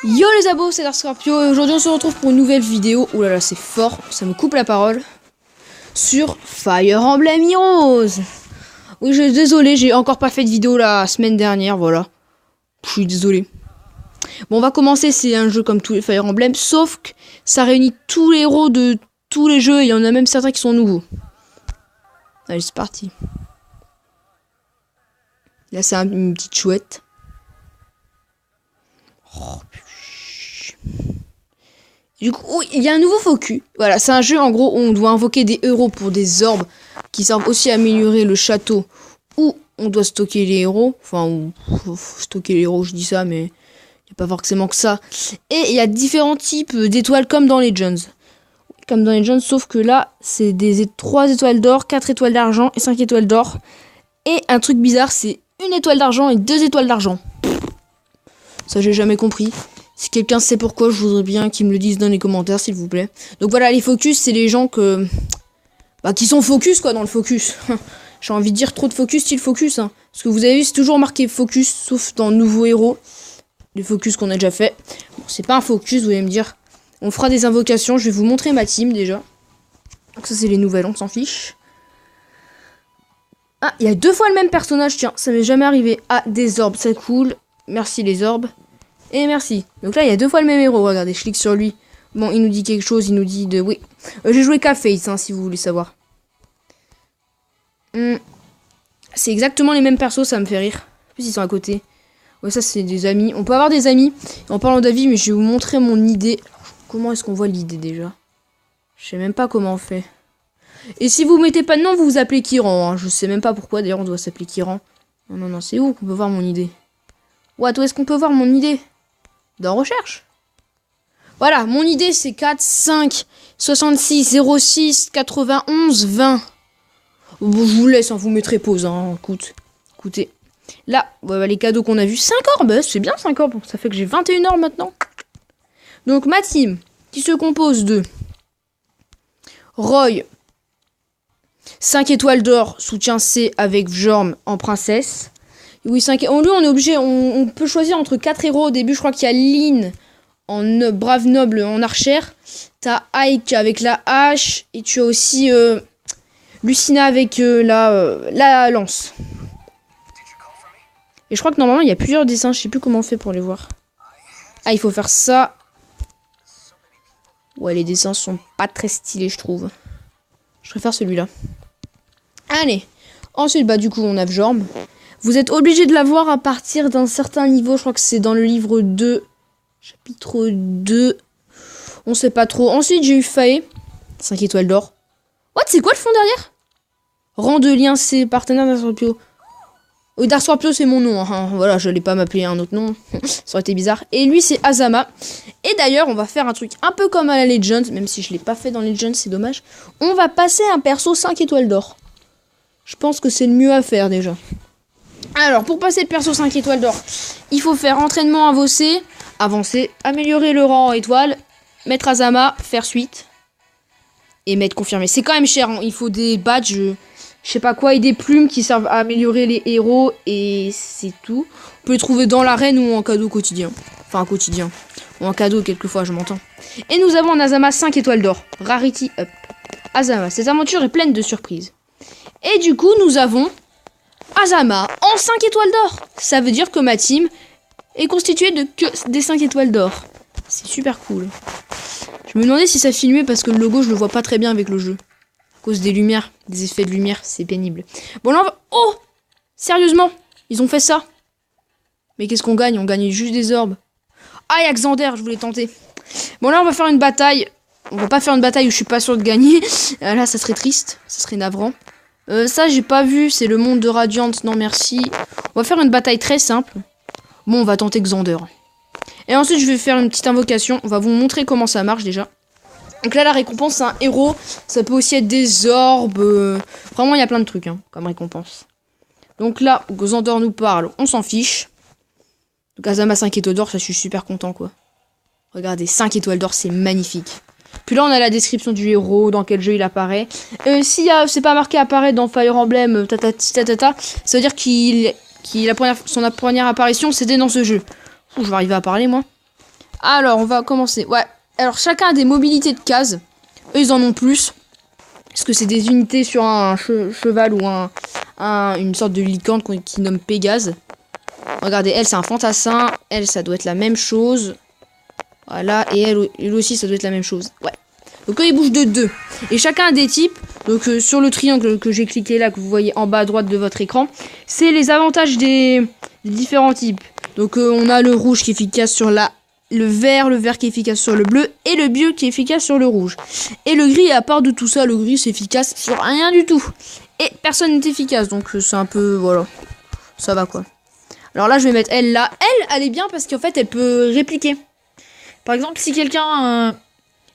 Yo les abos, c'est Dark Scorpio et aujourd'hui on se retrouve pour une nouvelle vidéo. Ouh là là, c'est fort, ça me coupe la parole. Sur Fire Emblem Heroes. Oui, je suis désolé, j'ai encore pas fait de vidéo la semaine dernière, voilà. Je suis désolé. Bon, on va commencer, c'est un jeu comme tous les Fire Emblem, sauf que ça réunit tous les héros de tous les jeux, il y en a même certains qui sont nouveaux. Allez, c'est parti. Là, c'est une petite chouette. Oh, du coup, il y a un nouveau focus. Voilà, c'est un jeu en gros où on doit invoquer des héros pour des orbes qui servent aussi à améliorer le château où on doit stocker les héros. Enfin, stocker les héros, je dis ça, mais il n'y a pas forcément que ça. Et il y a différents types d'étoiles comme dans Legends. Comme dans Legends, sauf que là, c'est des 3 étoiles d'or, 4 étoiles d'argent et 5 étoiles d'or. Et un truc bizarre, c'est 1 étoile d'argent et 2 étoiles d'argent. Ça, j'ai jamais compris. Si quelqu'un sait pourquoi, je voudrais bien qu'il me le dise dans les commentaires, s'il vous plaît. Donc voilà, les focus, c'est les gens qui sont focus, quoi, dans le focus. J'ai envie de dire trop de focus, style focus, hein. Parce que vous avez vu, c'est toujours marqué focus, sauf dans Nouveau Héros. Les focus qu'on a déjà fait. Bon, c'est pas un focus, vous allez me dire. On fera des invocations, je vais vous montrer ma team, déjà. Donc ça, c'est les nouvelles, on s'en fiche. Ah, il y a 2 fois le même personnage, tiens, ça m'est jamais arrivé. Ah, des orbes, c'est cool. Merci les orbes. Et merci. Donc là, il y a 2 fois le même héros. Regardez, je clique sur lui. Bon, il nous dit quelque chose. Il nous dit de... Oui. J'ai joué qu'à Face, hein, si vous voulez savoir. C'est exactement les mêmes persos, ça me fait rire. En plus, ils sont à côté. Ouais, ça, c'est des amis. On peut avoir des amis. En parlant d'avis, mais je vais vous montrer mon idée. Comment est-ce qu'on voit l'idée, déjà? Je sais même pas comment on fait. Et si vous mettez pas de nom, vous vous appelez Kiran. Hein. Je sais même pas pourquoi, d'ailleurs, on doit s'appeler Kiran. Non, non, non, c'est où qu'on peut voir mon idée? What, où est-ce qu'on peut voir mon idée? Dans recherche. Voilà, mon idée c'est 4, 5, 66, 06, 91, 20. Bon, je vous laisse, hein, vous mettrez pause. Hein, écoutez. Là, voilà les cadeaux qu'on a vus. 5 orbes, c'est bien 5 orbes. Ça fait que j'ai 21 orbes maintenant. Donc ma team, qui se compose de Roy, 5 étoiles d'or, soutien C avec Jorm en princesse. Oui, 5. Lui, on est obligé, on peut choisir entre 4 héros. Au début, je crois qu'il y a Lynn en brave noble en archère. T'as Ike avec la hache. Et tu as aussi Lucina avec la lance. Et je crois que normalement, il y a plusieurs dessins. Je sais plus comment on fait pour les voir. Ah, il faut faire ça. Ouais, les dessins sont pas très stylés, je trouve. Je préfère celui-là. Allez. Ensuite, bah du coup, on a Jorm. Vous êtes obligé de l'avoir à partir d'un certain niveau. Je crois que c'est dans le livre 2. Chapitre 2. On sait pas trop. Ensuite, j'ai eu Fae. 5 étoiles d'or. What, c'est quoi le fond derrière? Rang de lien, c'est partenaire Dark Scorpio. Dark Scorpio, c'est mon nom. Hein. Voilà, je n'allais pas m'appeler un autre nom. Ça aurait été bizarre. Et lui, c'est Azama. Et d'ailleurs, on va faire un truc un peu comme à la Legends. Même si je l'ai pas fait dans Legends, c'est dommage. On va passer un perso 5 étoiles d'or. Je pense que c'est le mieux à faire déjà. Alors, pour passer le perso 5 étoiles d'or, il faut faire entraînement avancer, améliorer le rang en étoile, mettre Azama, faire suite, et mettre confirmé. C'est quand même cher, hein. Il faut des badges, je sais pas quoi, et des plumes qui servent à améliorer les héros, et c'est tout. On peut les trouver dans l'arène ou en cadeau quotidien. Enfin, quotidien. Ou en cadeau, quelquefois, je m'entends. Et nous avons un Azama 5 étoiles d'or. Rarity up. Azama, cette aventure est pleine de surprises. Et du coup, nous avons Azama en 5 étoiles d'or. Ça veut dire que ma team est constituée de que des 5 étoiles d'or. C'est super cool. Je me demandais si ça filmait parce que le logo je le vois pas très bien avec le jeu. À cause des lumières, des effets de lumière, c'est pénible. Bon là on va... Oh, sérieusement, ils ont fait ça. Mais qu'est-ce qu'on gagne? On gagne juste des orbes. Ah, il y a Xander, je voulais tenter. Bon là on va faire une bataille. On va pas faire une bataille où je suis pas sûr de gagner. Là ça serait triste, ça serait navrant. Ça j'ai pas vu, c'est le monde de Radiant, non merci. On va faire une bataille très simple. Bon, on va tenter Xander. Et ensuite je vais faire une petite invocation, on va vous montrer comment ça marche déjà. Donc là la récompense c'est un héros, ça peut aussi être des orbes, vraiment il y a plein de trucs hein, comme récompense. Donc là, Xander nous parle, on s'en fiche. Donc Azama 5 étoiles d'or, ça je suis super content quoi. Regardez, 5 étoiles d'or, c'est magnifique. Puis là, on a la description du héros, dans quel jeu il apparaît. Si c'est pas marqué apparaître dans Fire Emblem, ça veut dire son première apparition, c'était dans ce jeu. Je vais arriver à parler, moi. Alors, on va commencer. Ouais. Alors, chacun a des mobilités de cases. Eux, ils en ont plus. Parce que c'est des unités sur un cheval ou une sorte de licorne qui nomme Pégase. Regardez, elle, c'est un fantassin. Elle, ça doit être la même chose. Voilà. Et elle aussi, ça doit être la même chose. Ouais. Donc, eux, ils bougent de 2. Et chacun a des types. Donc, sur le triangle que j'ai cliqué là, que vous voyez en bas à droite de votre écran, c'est les avantages des différents types. Donc, on a le rouge qui est efficace sur le vert qui est efficace sur le bleu, et le bleu qui est efficace sur le rouge. Et le gris, à part de tout ça, le gris, c'est efficace sur rien du tout. Et personne n'est efficace, donc c'est un peu, voilà, ça va quoi. Alors là, je vais mettre elle là. Elle est bien parce qu'en fait, elle peut répliquer. Par exemple, si quelqu'un,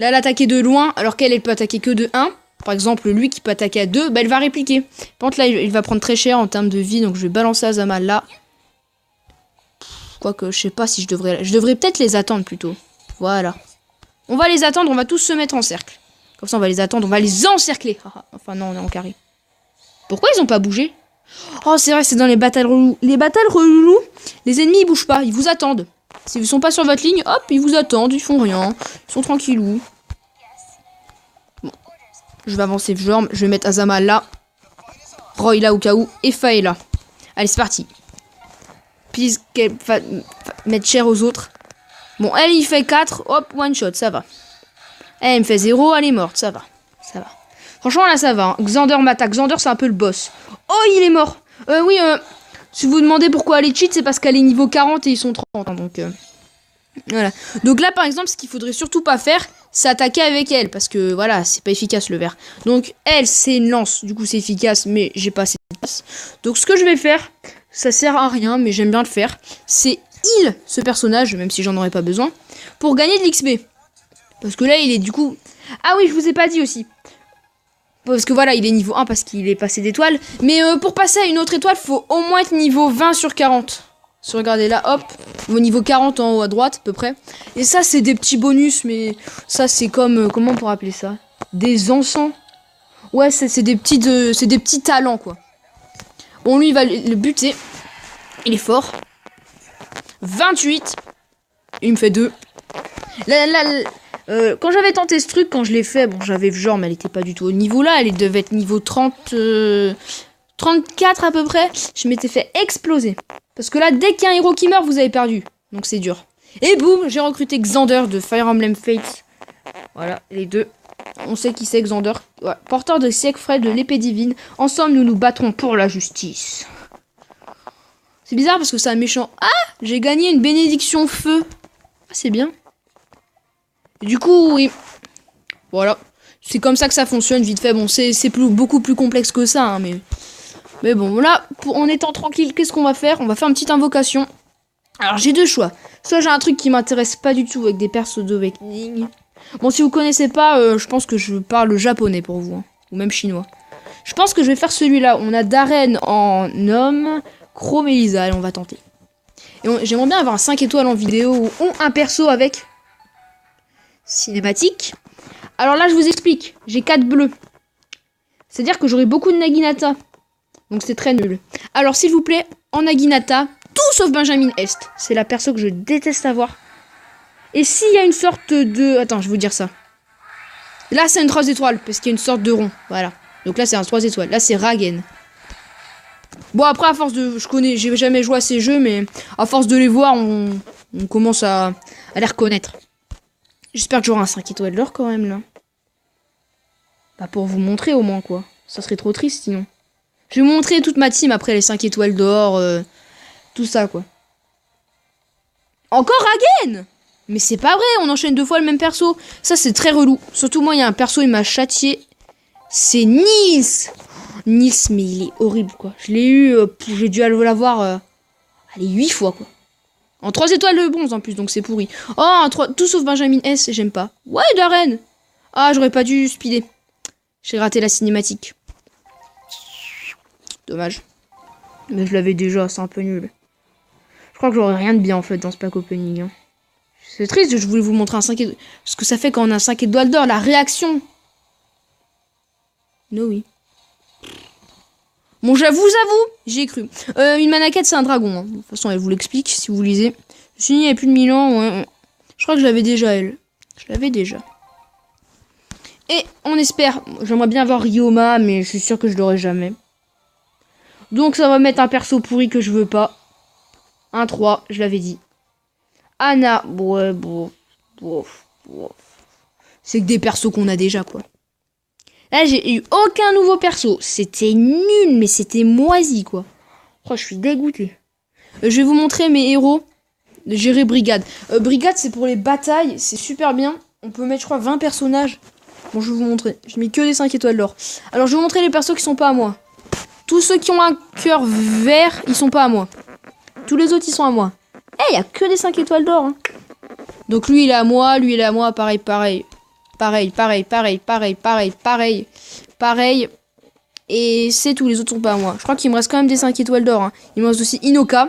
là, elle attaquait de loin, alors qu'elle, elle peut attaquer que de 1. Par exemple, lui qui peut attaquer à 2, bah, elle va répliquer. Par contre, là, il va prendre très cher en termes de vie, donc je vais balancer Azama là. Quoique, je sais pas si je devrais... Je devrais peut-être les attendre plutôt. Voilà. On va les attendre, on va tous se mettre en cercle. Comme ça, on va les attendre, on va les encercler. Enfin, non, on est en carré. Pourquoi ils ont pas bougé? Oh, c'est vrai, c'est dans les batailles relous. Les batailles relous, les ennemis, ils bougent pas, ils vous attendent. S'ils sont pas sur votre ligne, hop, ils vous attendent, ils font rien. Ils sont tranquillous. Bon. Je vais avancer, je vais mettre Azama là. Roy là au cas où, et Faye là. Allez, c'est parti. Puis qu'elle va mettre cher aux autres. Bon, elle, il fait 4. Hop, one shot, ça va. Elle me fait 0, elle est morte, ça va. Ça va. Franchement, là, ça va. Hein. Xander m'attaque. Xander, c'est un peu le boss. Oh, il est mort. Oui, si vous demandez pourquoi elle est cheat, c'est parce qu'elle est niveau 40 et ils sont 30. Hein, donc, voilà. Donc là, par exemple, ce qu'il faudrait surtout pas faire, c'est attaquer avec elle. Parce que, voilà, c'est pas efficace, le vert. Donc, elle, c'est une lance. Du coup, c'est efficace, mais j'ai pas assez de place. Donc, ce que je vais faire... Ça sert à rien, mais j'aime bien le faire. C'est heal ce personnage, même si j'en aurais pas besoin, pour gagner de l'XP. Parce que là, il est du coup... Ah oui, je vous ai pas dit aussi. Parce que voilà, il est niveau 1 parce qu'il est passé d'étoile. Mais pour passer à une autre étoile, faut au moins être niveau 20 sur 40. Si vous regardez là, hop, au niveau 40 en haut à droite, à peu près. Et ça, c'est des petits bonus, mais ça, c'est comme... comment on pourrait appeler ça? Des encens. Ouais, c'est des petits talents, quoi. Bon, lui, il va le buter. Il est fort. 28. Il me fait 2. Quand j'avais tenté ce truc, quand je l'ai fait, bon, j'avais genre, mais elle était pas du tout au niveau là. Elle devait être niveau 30... 34 à peu près. Je m'étais fait exploser. Parce que là, dès qu'il y a un héros qui meurt, vous avez perdu. Donc c'est dur. Et boum, j'ai recruté Xander de Fire Emblem Fates. Voilà, les deux. On sait qui c'est, Xander. Ouais. Porteur de Siegfried de l'épée divine. Ensemble, nous nous battrons pour la justice. C'est bizarre parce que c'est un méchant. Ah, j'ai gagné une bénédiction feu. Ah, c'est bien. Et du coup, oui. Voilà. C'est comme ça que ça fonctionne, vite fait. Bon, c'est beaucoup plus complexe que ça, hein, mais bon, là, en étant tranquille, qu'est-ce qu'on va faire? On va faire une petite invocation. Alors, j'ai deux choix. Soit j'ai un truc qui m'intéresse pas du tout avec des persos d'Awakening. Bon, si vous connaissez pas, je pense que je parle japonais pour vous. Hein, ou même chinois. Je pense que je vais faire celui-là. On a Darren en homme, Chrome et Lisa. Allez, on va tenter. Et j'aimerais bien avoir un 5 étoiles en vidéo ou un perso avec cinématique. Alors là, je vous explique. J'ai 4 bleus. C'est-à-dire que j'aurai beaucoup de Naginata. Donc c'est très nul. Alors, s'il vous plaît, en Naginata, tout sauf Benjamin Est. C'est la perso que je déteste avoir. Et s'il y a une sorte de... Attends, je vais vous dire ça. Là, c'est une 3 étoiles, parce qu'il y a une sorte de rond. Voilà. Donc là, c'est un 3 étoiles. Là, c'est Ragen. Bon, après, à force de... J'ai jamais joué à ces jeux, mais à force de les voir, on commence à les reconnaître. J'espère que j'aurai un 5 étoiles d'or quand même, là. Bah, pour vous montrer au moins, quoi. Ça serait trop triste, sinon. Je vais vous montrer toute ma team après les 5 étoiles d'or, tout ça, quoi. Encore Ragen! Mais c'est pas vrai, on enchaîne 2 fois le même perso. Ça, c'est très relou. Surtout, moi, il y a un perso, il m'a châtié. C'est Nils! Nils, mais il est horrible, quoi. Je l'ai eu, j'ai dû l'avoir, allez, 8 fois, quoi. En 3 étoiles de bronze, en plus, donc c'est pourri. Oh, tout sauf Benjamin S, j'aime pas. Ouais, Darren! Ah, j'aurais pas dû speeder. J'ai raté la cinématique. Dommage. Mais je l'avais déjà, c'est un peu nul. Je crois que j'aurais rien de bien, en fait, dans ce pack opening, hein. C'est triste, je voulais vous montrer un 5 étoiles. Ce que ça fait quand on a un 5 étoiles d'or, la réaction. No, oui. Bon, j'avoue, j'y ai cru. Une manakette, c'est un dragon. Hein. De toute façon, elle vous l'explique si vous lisez. Je suis n'y a plus de 1000 ans. Ouais. Je crois que je l'avais déjà, elle. Je l'avais déjà. Et on espère... J'aimerais bien avoir Ryoma, mais je suis sûr que je l'aurai jamais. Donc ça va mettre un perso pourri que je veux pas. 1-3, je l'avais dit. Anna, bon. C'est que des persos qu'on a déjà, quoi. Là, j'ai eu aucun nouveau perso. C'était nul, mais c'était moisi, quoi. Oh, je suis dégoûté. Je vais vous montrer mes héros. Gérer Brigade. Brigade, c'est pour les batailles. C'est super bien. On peut mettre, je crois, 20 personnages. Bon, je vais vous montrer. Je mets que des 5 étoiles d'or. Alors, je vais vous montrer les persos qui sont pas à moi. Tous ceux qui ont un cœur vert, ils sont pas à moi. Tous les autres, ils sont à moi. Eh, il y a que des 5 étoiles d'or. Hein. Donc, lui, il est à moi. Lui, il est à moi. Pareil. Pareil. Et c'est tout. Les autres sont pas à moi. Je crois qu'il me reste quand même des 5 étoiles d'or. Hein. Il me reste aussi Inoka.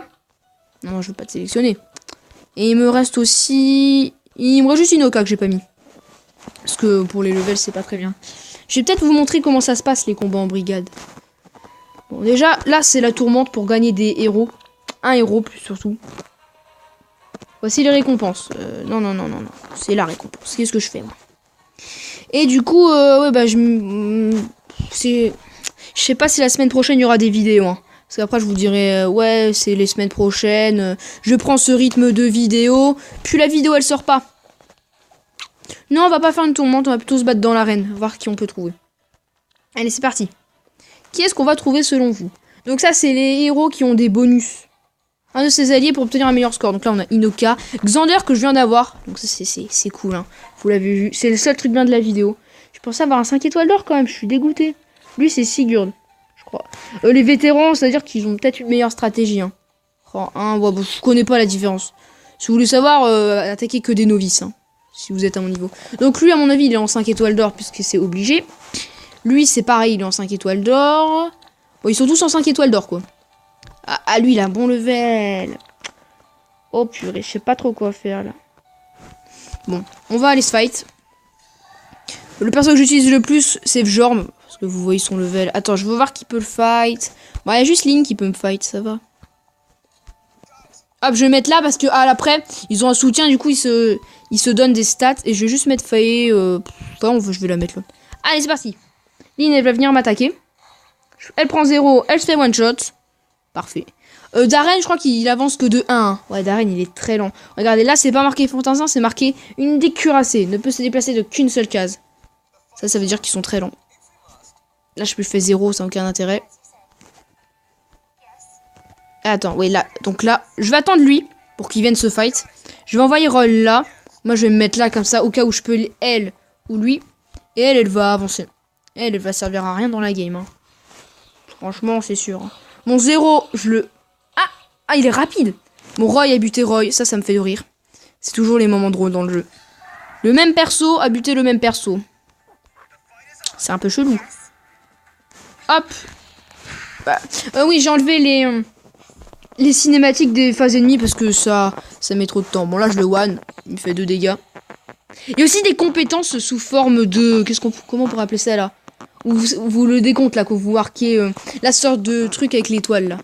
Non, je veux pas te sélectionner. Et il me reste aussi... Il me reste juste Inoka que j'ai pas mis. Parce que pour les levels, c'est pas très bien. Je vais peut-être vous montrer comment ça se passe, les combats en brigade. Bon, déjà, là, c'est la tourmente pour gagner des héros. Un héros, plus surtout. Voici les récompenses. Non. C'est la récompense. Qu'est-ce que je fais, moi? Et du coup, ouais, bah, je sais pas si la semaine prochaine, il y aura des vidéos, hein. Parce qu'après, je vous dirai, ouais, c'est les semaines prochaines. Je prends ce rythme de vidéo. Puis la vidéo, elle sort pas. Non, on va pas faire une tourmente. On va plutôt se battre dans l'arène. Voir qui on peut trouver. Allez, c'est parti. Qui est-ce qu'on va trouver selon vous? Donc ça, c'est les héros qui ont des bonus. Un de ses alliés pour obtenir un meilleur score. Donc là, on a Inoka. Xander, que je viens d'avoir. Donc ça, c'est cool, hein. Vous l'avez vu. C'est le seul truc bien de la vidéo. Je pensais avoir un 5 étoiles d'or quand même. Je suis dégoûté. Lui, c'est Sigurd. Les vétérans, c'est-à-dire qu'ils ont peut-être une meilleure stratégie. Hein. Oh, hein, ouais, bon, je connais pas la différence. Si vous voulez savoir, attaquez que des novices. Hein, si vous êtes à mon niveau. Donc lui, à mon avis, il est en 5 étoiles d'or puisque c'est obligé. Lui, c'est pareil, il est en 5 étoiles d'or. Bon, ils sont tous en 5 étoiles d'or, quoi. Ah, lui, il a un bon level. Oh purée, je sais pas trop quoi faire, là. Bon, on va aller se fight. Le perso que j'utilise le plus, c'est Vjorm. Parce que vous voyez son level. Attends, je veux voir qui peut le fight. Bon, il y a juste Link qui peut me fight, ça va. Hop, je vais mettre là parce que après, ils ont un soutien, du coup, ils se donnent des stats. Et je vais juste mettre Faye. Je vais la mettre là. Allez, c'est parti. Lynn, elle va venir m'attaquer. Elle prend 0, elle se fait one shot. Parfait. Darren, je crois qu'il avance que de 1. Ouais, Darren, il est très lent. Regardez, là, c'est pas marqué Fantinsin, c'est marqué une dés cuirassée. Ne peut se déplacer de qu'une seule case. Ça veut dire qu'ils sont très lents. Là, je fais 0, ça n'a aucun intérêt. Attends, oui, là. Donc là, je vais attendre lui pour qu'il vienne se fight. Je vais envoyer Roll là. Moi, je vais me mettre là comme ça au cas où je peux elle ou lui. Et elle va avancer. Elle va servir à rien dans la game. Hein. Franchement, c'est sûr. Hein. Mon 0, je le... Ah, il est rapide. Mon Roy a buté Roy. Ça me fait de rire. C'est toujours les moments drôles dans le jeu. Le même perso a buté le même perso. C'est un peu chelou. Hop. Bah, oui, j'ai enlevé les cinématiques des phases ennemies parce que ça met trop de temps. Bon, là, je le one. Il me fait 2 dégâts. Il y a aussi des compétences sous forme de... Comment on pourrait appeler ça, là? Où vous le décompte, là, que vous marquez la sorte de truc avec l'étoile, là.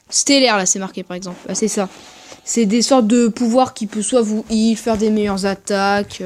Stellaire, là, c'est marqué, par exemple. Ah, c'est ça. C'est des sortes de pouvoirs qui peuvent soit vous heal, faire des meilleures attaques.